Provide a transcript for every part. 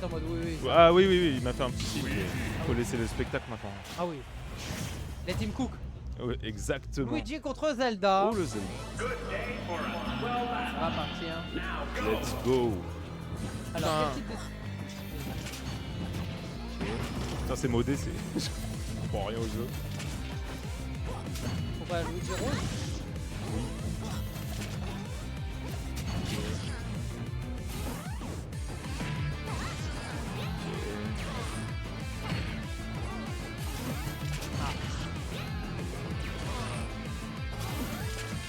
tête en mode oui. Ah oui, il m'a fait un petit signe. Il faut laisser le spectacle maintenant. Ah oui. Les Team Cook. Oui, exactement. Luigi contre Zelda. Oh le Zelda. Ça va partir. Let's go. Alors, Putain. quel type de... Putain, c'est modé, c'est. Je comprends rien au jeu. Pourquoi Luigi Rose? Oui.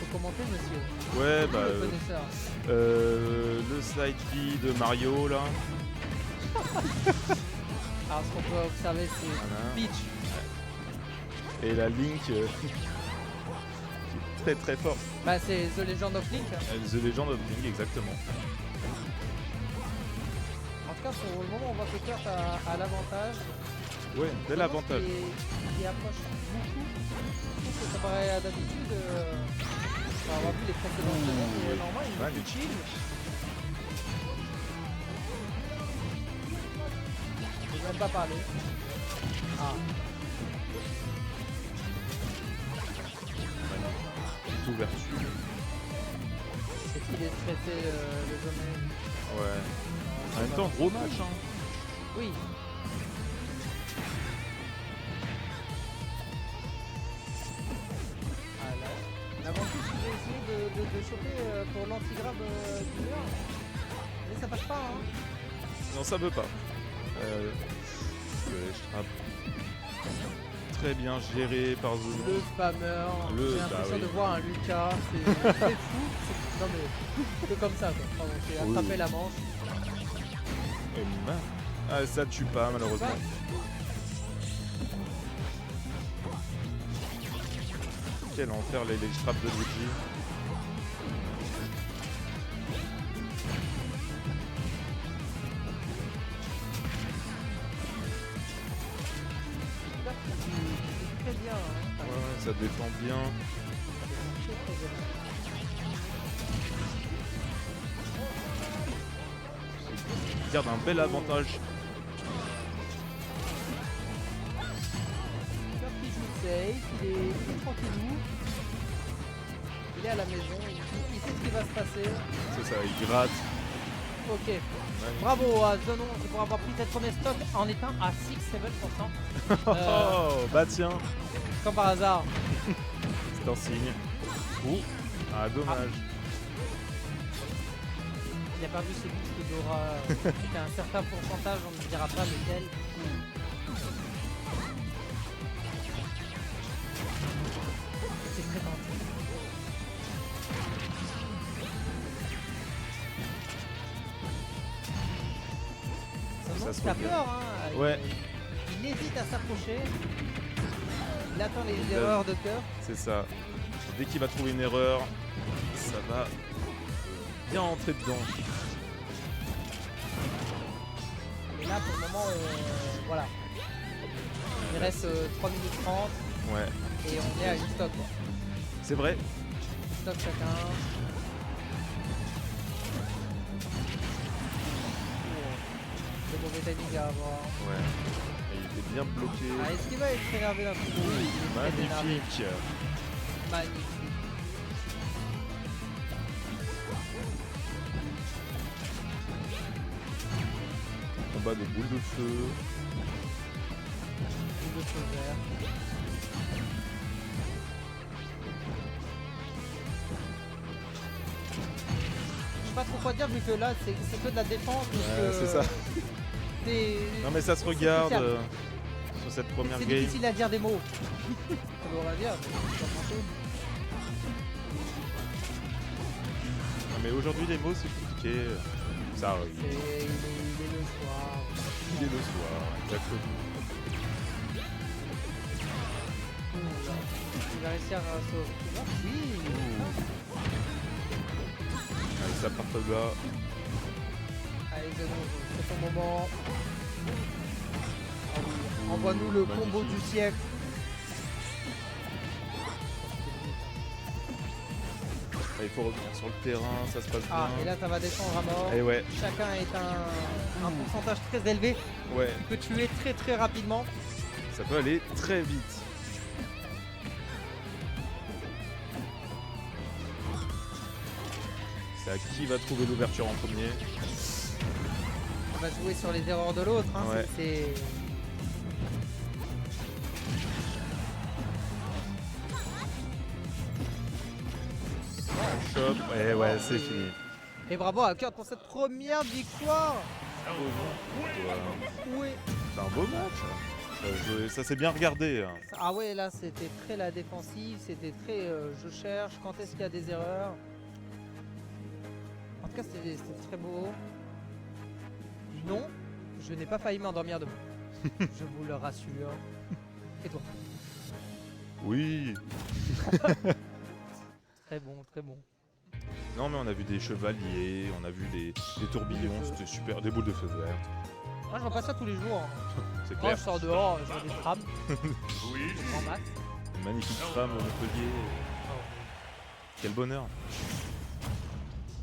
Faut commenter, monsieur. Ouais, bah. Le connaisseur. Le side B de Mario là. Alors, ce qu'on peut observer, c'est Voilà. Peach. Et la Link qui est très très forte. Bah, c'est The Legend of Link. The Legend of Link, exactement. En tout cas, pour le moment, on voit que Kurt a l'avantage. Ouais, bel avantage. Qui approche beaucoup. Je trouve que ça paraît d'habitude. On va avoir vu les précédents semaines, mais normalement, il est magnifique. plus chill. Je vais même pas parler. Ah, Toute ouverture. c'est qu'il est traité le domaine. Ouais. En même temps, gros match hein. Oui. Ah là. L'avantage, il va essayer de choper pour l'antigrabe du mur. Mais ça passe pas, hein. Non, ça veut pas. Très bien géré par Le Zono. spammer. Le- J'ai l'impression bah oui. de voir un Lucas. C'est fou. Non mais c'est comme ça quoi. Pardon, j'ai Oui. attrapé la manche. Et ah, ça tue pas malheureusement. Quel enfer les trappes de Luigi. Très bien. Hein. Ouais, ça défend bien. Très, très bien. Il garde un bel avantage. Kurt qui joue safe, il est tranquillou. Il est à la maison, il sait ce qui va se passer. C'est ça, il gratte. Ok. Magnifique. Bravo à Zonon pour avoir pris cette première stock en étant à 6-7%. Oh, bah tiens, Comme par hasard. c'est un signe. Ouh, ah dommage. Il a perdu ses boucles d'aura. C'est un certain pourcentage, on ne dira pas lequel. C'est très tenté. Ça se Il a regarde. peur, hein. Ouais. Il hésite à s'approcher. Il attend les Il a- erreurs de cœur. C'est ça. Dès qu'il va trouver une erreur, ça va bien entrer dedans. Et là, pour le moment, voilà. Il reste 3 minutes 30 Ouais, et on est à une stock. Quoi. c'est vrai. Une stock chacun. Le mauvais timing à avoir. Ouais. Et il était bien bloqué. Ah, est-ce qu'il va être énervé d'un coup? Oui, il est très énervé. Magnifique. Magnifique. Combat de boule de feu. Double feu vert. Je sais pas trop quoi dire vu que là c'est que de la défense. donc, Ouais, c'est ça. Non mais ça se regarde spécial. sur cette première C'est game. difficile à dire des mots. Ça veut rien dire, mais c'est pas grand-chose. Non, mais aujourd'hui les mots c'est compliqué. Ça arrive. Il est le soir. Il est le soir, exactement. Ouh là. Il va réussir à se... Oui. Allez, ça part de là. Allez Zeno, c'est ton moment. Ah oui, envoie-nous le combo magnifique. du siècle. Ah, il faut revenir sur le terrain, ça se passe bien. Ah, et là, ça va descendre à mort. Et ouais, Chacun est un pourcentage très élevé. ouais, Tu peux tuer très très rapidement. ça peut aller très vite. C'est à qui va trouver l'ouverture en premier. On va jouer sur les erreurs de l'autre. Hein. Ouais. C'est... Chop. Et ouais, c'est fini. Et bravo à Kurt pour cette première victoire. Oui. C'est un beau match. Ça s'est bien regardé. Hein. Ah ouais, là c'était très la défensive, c'était très je cherche, quand est-ce qu'il y a des erreurs. En tout cas c'était très beau. Non, je n'ai pas failli m'endormir debout. Je vous le rassure. Et toi? Oui. Très bon, très bon. Non, mais on a vu des chevaliers, on a vu des tourbillons, c'était super. Des boules de feu vert. Moi je vois pas ça tous les jours. Hein. C'est Moi clair. je sors dehors, je vois des trams. Grand max. Une magnifique trame au Montpellier. Quel bonheur.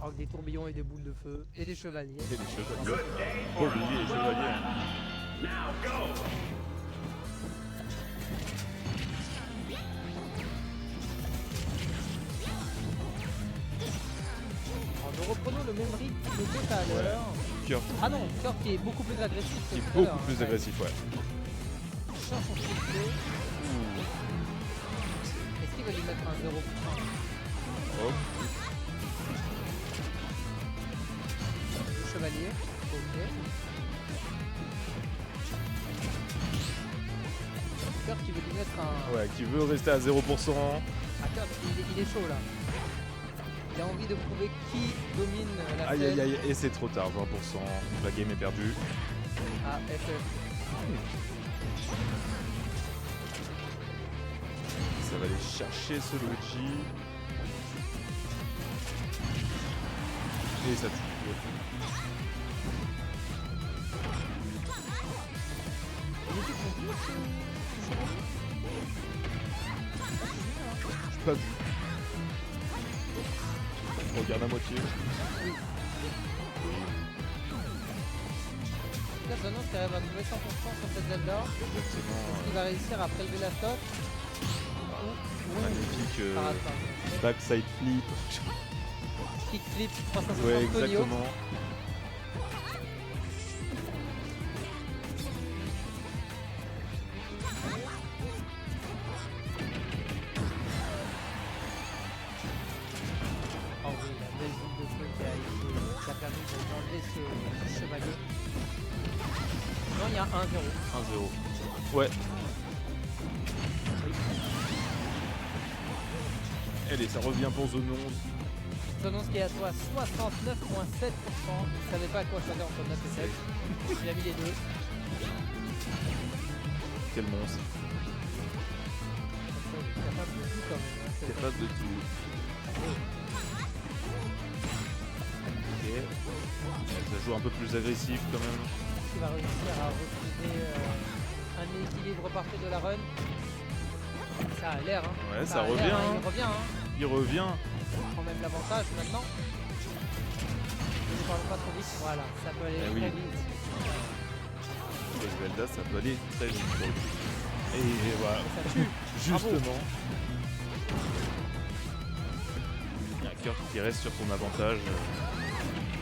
Avec des tourbillons et des boules de feu et des chevaliers. Et les chevaliers. Oh, lui, les chevaliers. Alors, nous reprenons le même rythme que tout à l'heure. Kurt Ah non, Kurt qui est beaucoup plus agressif. que qui est tout à beaucoup l'heure, plus hein. agressif, ouais. Il cherche son petit feu. Est-ce qu'il va lui mettre un 0 Oh. Le chevalier. Ok. Kurt qui veut lui mettre un... Ouais, qui veut rester à 0%. Ah, Kurt, il est chaud là. Il a envie de prouver qui domine la Aïe scène. aïe aïe, et c'est trop tard, 20%. La game est perdue. Ah, FF. Ça va aller chercher ce Luigi. Et ça tue. Il était complet, ce chevalier. J'ai pas vu. Je regarde à moitié. Là, j'annonce qu'il arrive à trouver 100% sur cette Zelda. Exactement. Il va réussir à prélever la stock. Magnifique Ah, attends. backside flip. Kickflip 360 Ouais, Tonio. exactement. Oh oui, la belle boule de feu qui a permis d'enlever ce chevalier. Non, il y a 1-0. 1-0. Ouais. Allez, ça revient pour Zone 11. Zone qui est à toi 69,7%. Il savait pas à quoi choisir entre 9 et 7. Il a mis les deux. Quel monstre. Il est capable de tout quand même. Hein, c'est Capable de tout. Ok. Ouais, ça joue un peu plus agressif quand même. qui va réussir à retrouver un équilibre parfait de la run. Ça a l'air, hein. Ouais, ça a l'air, revient, hein. hein. Il revient, hein. Il revient. On prend même l'avantage maintenant. Ne parle pas trop vite. Voilà, ça peut aller Eh très oui. vite. Et Zelda, ça peut aller très vite. pour le coup. Et voilà, Ça tue. justement. Il y a un Kurt qui reste sur son avantage.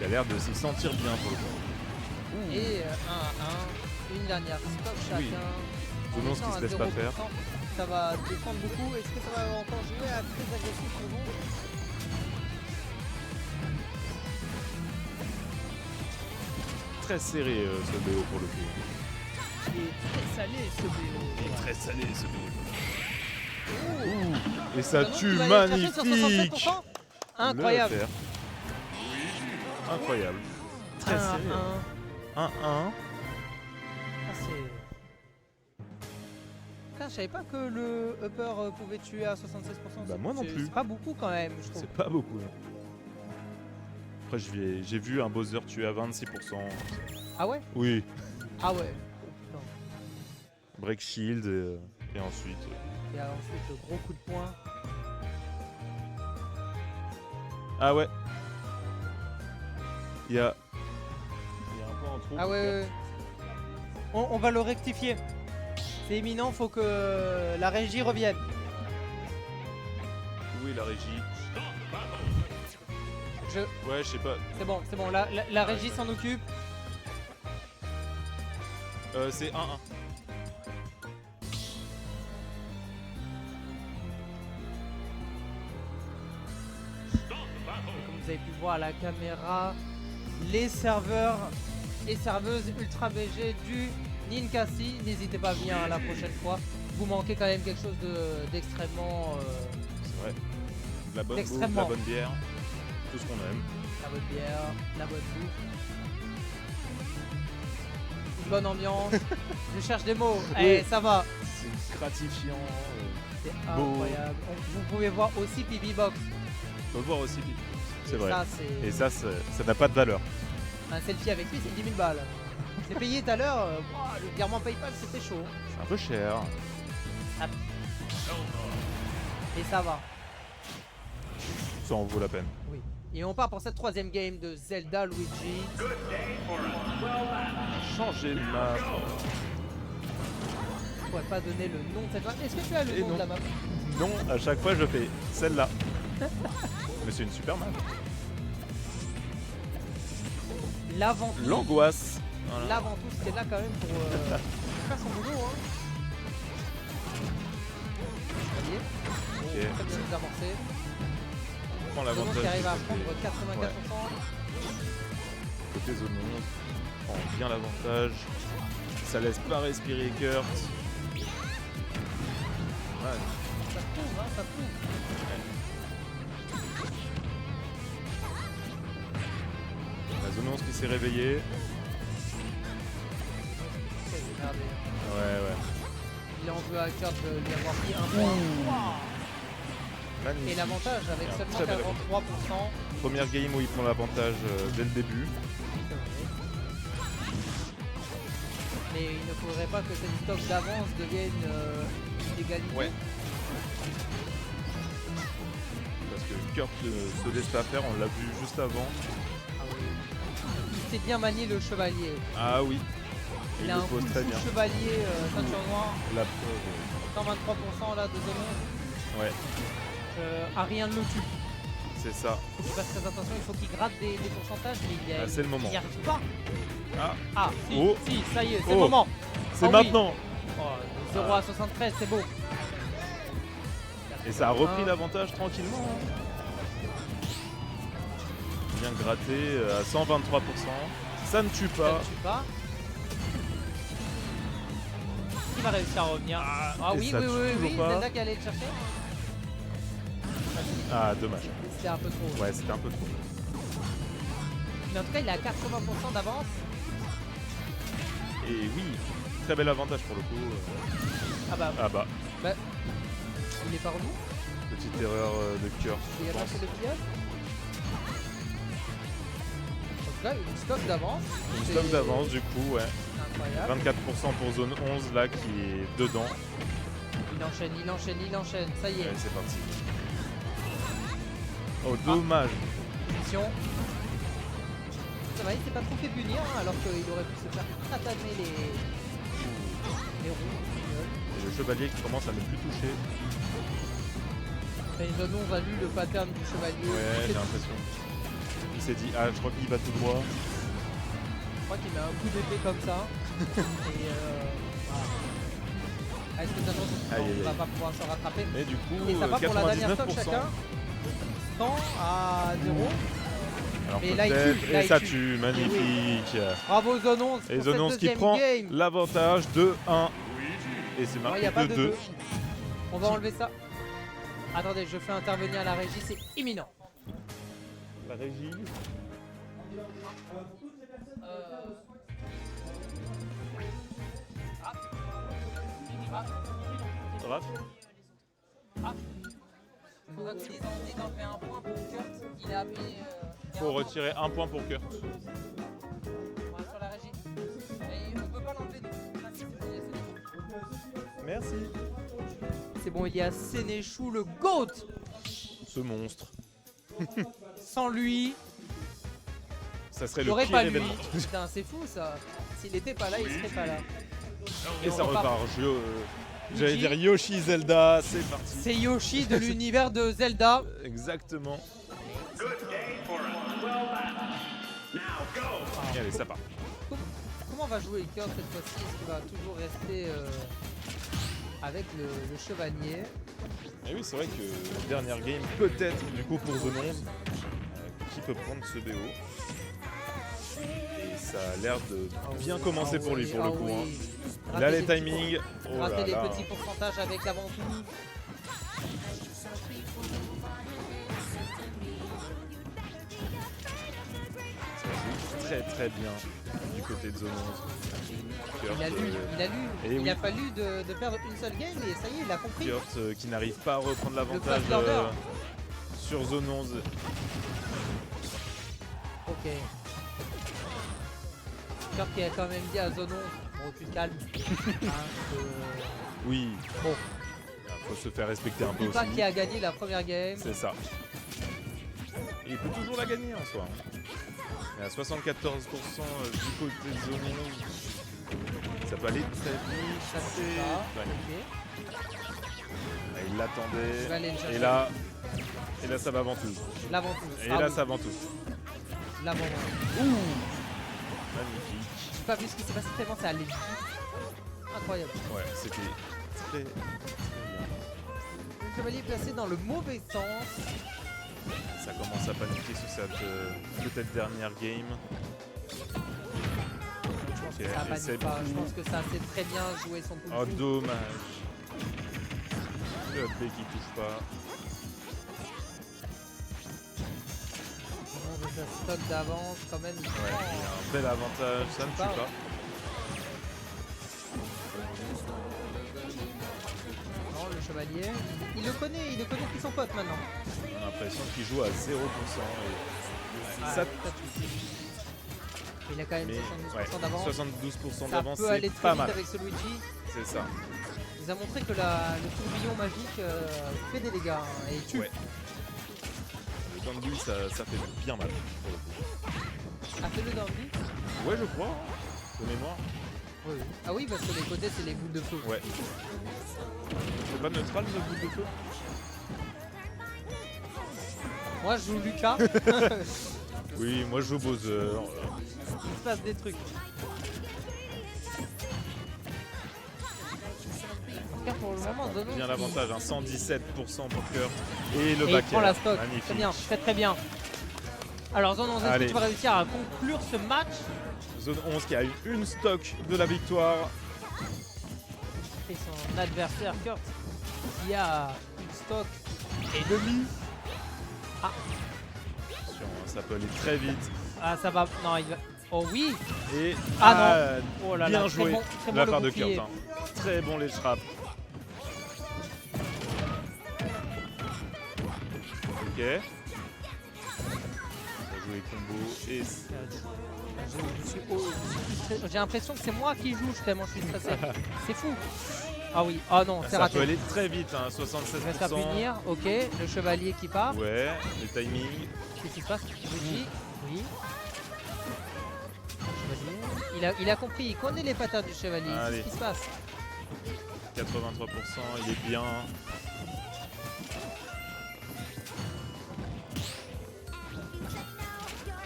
Il a l'air de s'y sentir bien pour le coup. Et 1 à 1. Une dernière stock chacun. Oui. En Zonos étant qui se à laisse pas 0%, faire. Ça va défendre beaucoup. Est-ce que ça va encore jouer à très agressif pour vous? Très serré ce BO pour le coup. Il est très salé ce BO. Il est très salé ce BO. Ouh. Et ça Zonos tue qui va aller chercher sur magnifique. 67%. Incroyable. Le faire. Incroyable. Très 1 à serré. 1. 1-1. Ah, c'est... Putain, je savais pas que le upper pouvait tuer à 76%. Bah, moi non plus. C'est pas beaucoup quand même, je trouve. C'est pas beaucoup. Non. Après, j'ai vu un Bowser tuer à 26%. Ah ouais? Oui. Ah ouais. Oh, putain. Break shield et ensuite. Et ensuite, le gros coup de poing. Ah ouais. Il y a un point en trop. Ah ouais, ouais, ouais. On va le rectifier. C'est imminent, faut que la régie revienne. Où est la régie? Ouais, je sais pas. C'est bon, la régie s'en occupe. C'est 1-1. Comme vous avez pu voir à la caméra, les serveurs et serveuses Ultra BG du Ninkasi. N'hésitez pas à venir la prochaine fois. Vous manquez quand même quelque chose d'extrêmement... C'est vrai. De la bonne bouffe, de la bonne bière. Tout ce qu'on aime. La bonne bière, la bonne bouffe. Une bonne ambiance. Je cherche des mots. Oui. Ça va. C'est gratifiant. C'est beau. incroyable. Vous pouvez voir aussi Pipi Box. On peut voir aussi. C'est vrai. Ça, Et ça n'a pas de valeur. un selfie avec lui, c'est 10 000 balles. C'est payé tout à l'heure. Le virement PayPal, c'était chaud. C'est un peu cher. Et ça va. Ça en vaut la peine. Oui. Et on part pour cette troisième game de Zelda Luigi. Changer de map. Je pourrais pas donner le nom de cette map. Est-ce que tu as le nom de la map? Non, à chaque fois je fais celle-là. Mais c'est une super map. L'avant-tout. L'angoisse. Voilà. L'avant-tout, c'était là quand même pour faire son boulot. Hein. Voyez. Ok. Très bien désamorcé. On prend Zonos l'avantage. qui arrive à du prendre côté- 84%. Ouais. Côté zone 11. On prend bien l'avantage. Ça laisse pas respirer Kurt. Ouais. Ça prouve, hein, ça prouve. La zone 11 qui s'est réveillée. Regardez. Ouais. Il en veut à Kurt de lui avoir pris un point. Magnifique. Et l'avantage avec Un seulement très bel 43%. Première game où il prend l'avantage dès le début. Mais il ne faudrait pas que cette stock d'avance devienne une égalité. Ouais. Parce que Kurt se laisse pas faire, on l'a vu juste avant. Ah oui. Il sait bien manier le chevalier. Ah oui. Il Il a le un pose coup de très fou bien. chevalier ceinture noire. La preuve. 123% là de zone. Ouais, Ariane le tue. c'est ça. Faut qu'il fasse très attention, il faut qu'il gratte des pourcentages, mais il y a. Ah, c'est le moment. Il n'y arrive pas. Ah, Ah, si, Oh. si, ça y est, c'est Oh. le moment. c'est Ah oui. maintenant. Oh, 0 à 73, c'est beau. Et ça a repris Ah. l'avantage tranquillement. Hein. Bien gratté à 123%. Ça ne tue Ça pas. ne tue pas. Qui va réussir à revenir? Ah et oui, ça oui, tue oui, toujours oui, pas. Zelda qui allait le chercher. Ah, dommage. C'était un peu trop. Ouais, c'était un peu trop. Mais en tout cas, il est à 80% d'avance. Et oui, très bel avantage pour le coup. Ah bah, Ah bah, il est pas revenu. petite erreur de Kurt, Il y je a pas pense. fait le piège. En tout cas, une stock d'avance. Une C'est stock d'avance du coup, ouais. Incroyable. 24% pour zone 11 là qui est dedans. Il enchaîne, il enchaîne, il enchaîne. Ça y est. Allez, c'est parti. Oh, dommage. Mission. Ça va, il s'est pas trop fait punir hein, alors qu'il aurait pu se faire tataner les roues. Et le chevalier qui commence à ne plus toucher. Et zone 11 a lu le pattern du chevalier. Ouais, C'est- j'ai l'impression. Il s'est dit, ah, je crois qu'il va tout droit. Je crois qu'il met un coup d'épée comme ça. Et voilà. Ah, est-ce que zone 11 Aïe, aïe, va aïe. pas pouvoir se rattraper? Mais du coup, Et ça va pour la dernière stock 99%. chacun. 100 à 0. Alors Mais là, il peut-être, tue, là, et il ça tue. tue, magnifique. Bravo zone 11 Et pour zone cette 11 qui deuxième prend game. l'avantage de 1. Et c'est Non, il n'y marqué a pas de de 2. 2. On va enlever ça. Attendez, je fais intervenir la régie, c'est imminent. La régie. Raph, Faudra que tu dises d'enlever un point pour Kurt. Il a appuyé. faut retirer un point pour Kurt. Sur la régie. Et on peut pas l'enlever. Merci. C'est bon, il y a Sénéchou le GOAT. Ce monstre. sans lui, Ça serait il le aurait pire pas lui. événement. Putain, c'est fou ça. S'il était pas là, il serait pas là. Et ça on repart. repart. J'allais Luigi. dire Yoshi, Zelda, c'est parti. C'est Yoshi de l'univers de Zelda. Exactement. Et allez, ça part. Comment va jouer Kurt cette fois-ci? Est-ce qu'il va toujours rester avec le chevalier? Et oui, c'est vrai que dernière game, peut-être du coup pour Zone 11, qui peut prendre ce BO. Et ça a l'air de bien commencer pour lui pour le coup. Hein. Il a les timings. Oh Rater là les là. petits pourcentages avec l'avant-tout. Ça joue très très bien du côté de Zone 11. Kurt, Il oui. a fallu de perdre une seule game et ça y est, il a compris. Kurt qui n'arrive pas à reprendre l'avantage first order. sur Zone 11. Ok. Kurt qui a quand même dit à Zone 11, bon tu te calmes. Oui, Bon, il faut se faire respecter un peu dis pas aussi. qui a gagné la première game. C'est ça. Et il peut toujours la gagner en soi. Il est à 74% du côté de Zone 11. Ça peut aller très vite. Ça, c'est c'est- ça. Ouais. Ok. Il l'attendait. Je vais aller le chercher. Et là, ça va ventouse. L'avant-tout. Et là, ça ventouse. L'avant-tout. Magnifique. J'ai pas vu ce qui s'est passé tellement ça allait vite. Incroyable. Ouais, c'était très bien. Le chevalier placé dans le mauvais sens. Ça commence à paniquer sur cette peut-être dernière game. Ok, Ça panique essaie pas. Je beaucoup. pense que ça sait très bien jouer son coup de Oh, fou. dommage. Le up B qui touche pas. Sa stock d'avance quand même. Il Ouais, prend, il y a un bel avantage, ça ne tue pas. Non, le chevalier. Il le connaît plus son pote maintenant. On a l'impression qu'il joue à 0%. Et Ah, ça, il a quand même mais 72% ouais, d'avance. 72% Ça d'avance, peut aller c'est très pas vite mal. avec ce Luigi. C'est ça. Il nous a montré que le tourbillon magique fait des dégâts hein, et tue. Ouais. Le Dandy, ça fait bien mal. Pour le coup. Ah, fais-le dans lui. Ouais, je crois. De mémoire. Oui. Ah oui, parce que les côtés, c'est les boules de feu. Ouais. C'est pas neutral, le boule de feu? Moi, je joue Lucas. Oui, moi je joue Bowser. Il se passe des trucs. En tout cas, pour le moment, Zono, Bien l'avantage, hein, 117% pour Kurt. Et le et il back prend air. la stock. Magnifique. Très bien, très bien. Alors, Zono, est-ce que Allez. tu vas réussir à conclure ce match? Zone 11 qui a eu une stock de la victoire. Et son adversaire, Kurt, qui a une stock et demi. Attention, hein, ça peut aller très vite. Ah, ça va. Non, il va. Oh oui. Et Ah non. Oh là bien là, joué très de bon la le part de bouclier. Kurt. Hein. Très bon les trappes. Ok. On va jouer combo et J'ai l'impression que c'est moi qui joue tellement je suis stressé. C'est fou. Ah oui. Ah non, c'est ça raté. peut aller très vite, hein, Il va se faire 76%. punir. Ok. Le chevalier qui part. Ouais, le timing. Qu'est-ce qui se passe? Luigi. Oui. Chevalier. Il a compris. Il connaît les patterns du chevalier. Allez. Qu'est-ce qui se passe? 83%, il est bien.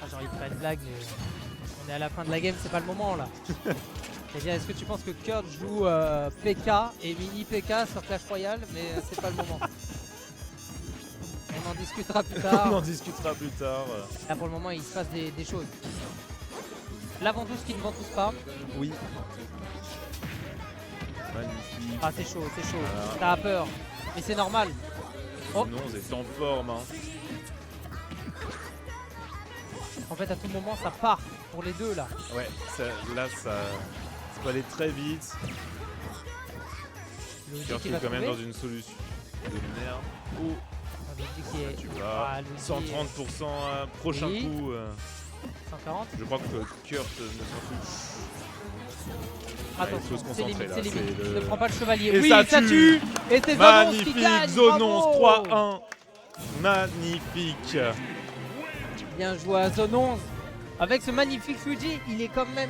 Ah, j'ai envie de faire une blague, mais on est à la fin de la game, c'est pas le moment là. C'est-à-dire, est-ce que tu penses que Kurt joue PK et mini PK sur Clash Royale, mais c'est pas le moment. On en discutera plus On tard. en discutera plus tard. Là pour le moment, il se passe des choses. La ventouse qui ne ventouse pas. Oui. Magnifique. Ah, c'est chaud, c'est chaud. Voilà. T'as peur, mais c'est normal. Oh. Non, c'est en forme. Hein. En fait, à tout moment, ça part pour les deux là. Ouais, là, ça peut aller très vite. Luigi Kurt qui est va quand même trouver. dans une solution de merde. Oh, Ah, Luigi qui est... tu vas. Ah, Luigi 130% prochain Oui. coup. 140. Je crois que Kurt ne s'en fout. Attention, il faut se c'est concentrer, limite, là, c'est limite. c'est le- Ne prends pas le chevalier. Et oui, ça ça tue. tue. Et c'est Zonos qui Magnifique, gagne. Zone 11, bravo. 3-1. Magnifique. Bien joué à Zone 11. Avec ce magnifique Fuji, il est quand même